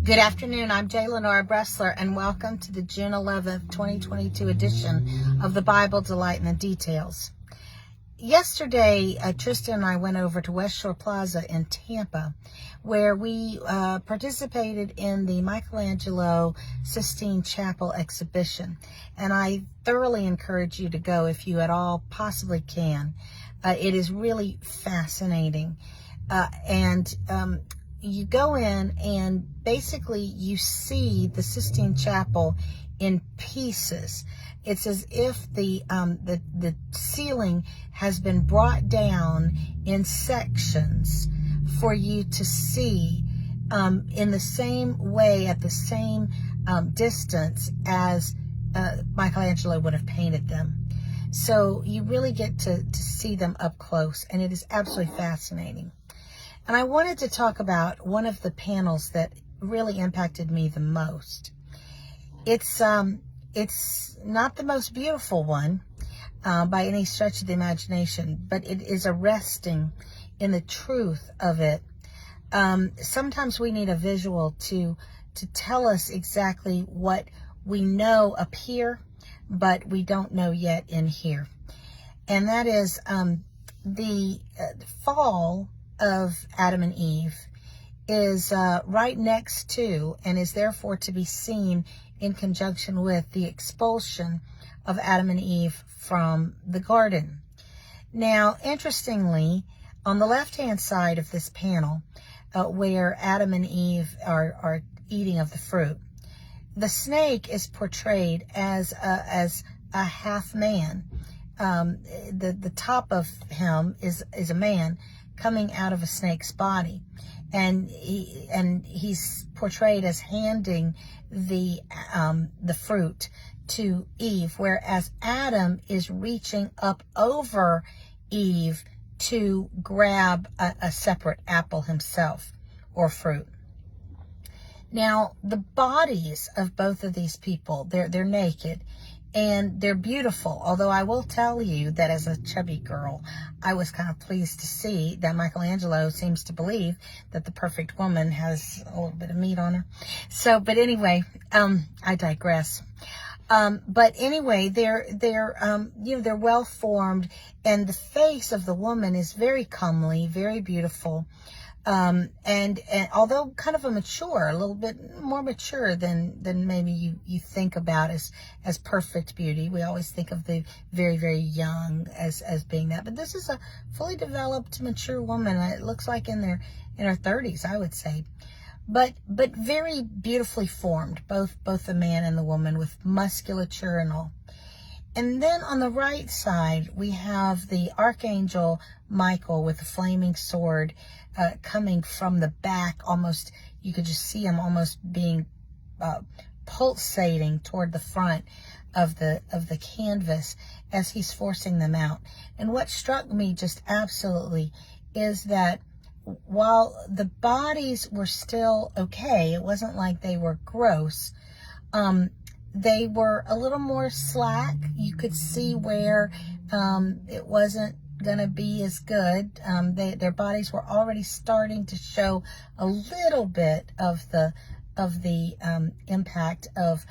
Good afternoon. I'm J. Lenora Bressler, and welcome to the June 11th, 2022 edition of the Bible Delight in the Details. Yesterday, Tristan and I went over to West Shore Plaza in Tampa, where we participated in the Michelangelo Sistine Chapel exhibition. And I thoroughly encourage you to go if you at all possibly can. It is really fascinating. You go in and basically you see the Sistine Chapel in pieces. It's as if the ceiling has been brought down in sections for you to see in the same way, at the same distance as Michelangelo would have painted them. So you really get to see them up close, and it is absolutely fascinating. And I wanted to talk about one of the panels that really impacted me the most. It's not the most beautiful one by any stretch of the imagination, but it is arresting in the truth of it. Sometimes we need a visual to tell us exactly what we know up here, but we don't know yet in here. And that is the fall of Adam and Eve is right next to, and is therefore to be seen in conjunction with, the expulsion of Adam and Eve from the garden. Now, interestingly, on the left-hand side of this panel, where Adam and Eve are eating of the fruit, the snake is portrayed as a half man. The top of him is a man coming out of a snake's body, and he's portrayed as handing the fruit to Eve, whereas Adam is reaching up over Eve to grab a separate apple himself, or fruit. Now, the bodies of both of these people, they're naked, and they're beautiful, although I will tell you that as a chubby girl, I was kind of pleased to see that Michelangelo seems to believe that the perfect woman has a little bit of meat on her. So, but anyway, I digress. But anyway, they're well formed, and the face of the woman is very comely, very beautiful. And although kind of a little bit more mature than maybe you think about as perfect beauty. We always think of the very, very young as being that, but this is a fully developed, mature woman. It looks like in her 30s, I would say, but very beautifully formed, both the man and the woman, with musculature and all. And then on the right side, we have the Archangel Michael with a flaming sword coming from the back. Almost, you could just see him almost being pulsating toward the front of the canvas as he's forcing them out. And what struck me just absolutely is that while the bodies were still okay, it wasn't like they were gross, they were a little more slack. You could see where it wasn't going to be as good. Their bodies were already starting to show a little bit of the impact of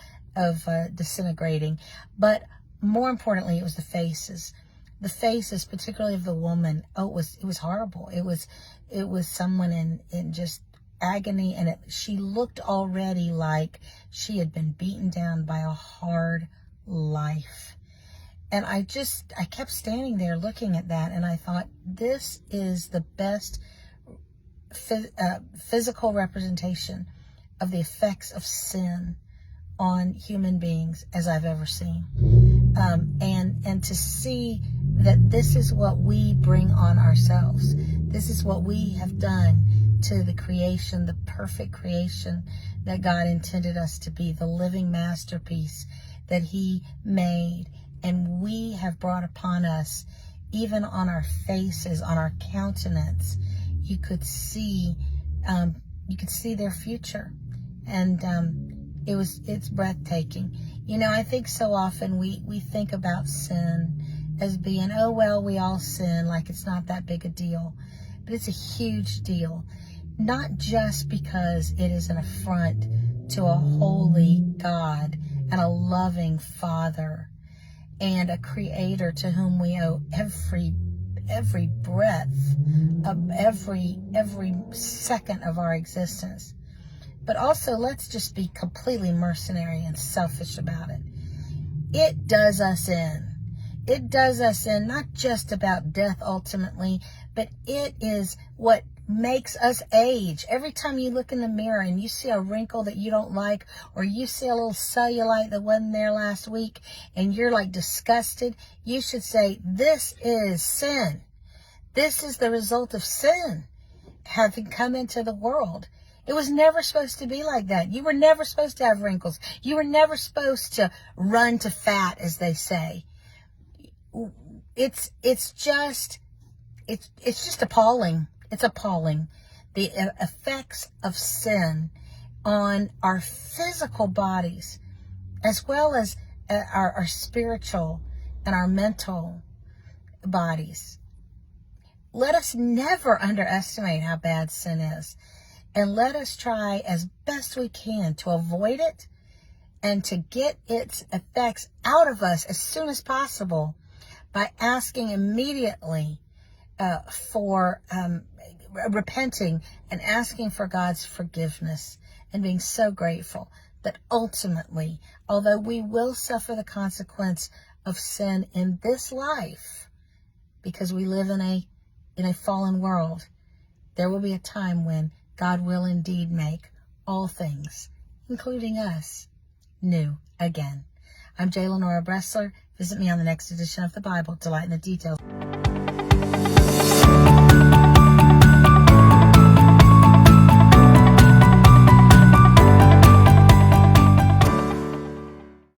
disintegrating. But more importantly, it was the faces. The faces, particularly of the woman. Oh, it was horrible. It was someone in just agony, and she looked already like she had been beaten down by a hard life. And I kept standing there looking at that, and I thought, this is the best physical representation of the effects of sin on human beings as I've ever seen. And to see that this is what we bring on ourselves. This is what we have done to the creation, the perfect creation that God intended us to be, the living masterpiece that He made. And we have brought upon us, even on our faces, on our countenance, you could see their future. And it's breathtaking. You know, I think so often we think about sin as being, oh, well, we all sin, like it's not that big a deal. But it's a huge deal. not just because it is an affront to a holy God and a loving Father and a Creator to whom we owe every breath of every second of our existence. But also, let's just be completely mercenary and selfish about it. It does us in. It does us in, not just about death ultimately, but it is what makes us age. Every time you look in the mirror and you see a wrinkle that you don't like, or you see a little cellulite that wasn't there last week, and you're like disgusted, you should say, this is sin. This is the result of sin having come into the world. It was never supposed to be like that. You were never supposed to have wrinkles. You were never supposed to run to fat, as they say. It's just appalling. It's appalling. The effects of sin on our physical bodies, as well as our spiritual and our mental bodies. Let us never underestimate how bad sin is. And let us try as best we can to avoid it and to get its effects out of us as soon as possible by asking immediately for repenting and asking for God's forgiveness and being so grateful that ultimately, although we will suffer the consequence of sin in this life, because we live in a fallen world, there will be a time when God will indeed make all things, including us, new again. I'm J. Lenora Bressler. Visit me on the next edition of the Bible. Delight in the details.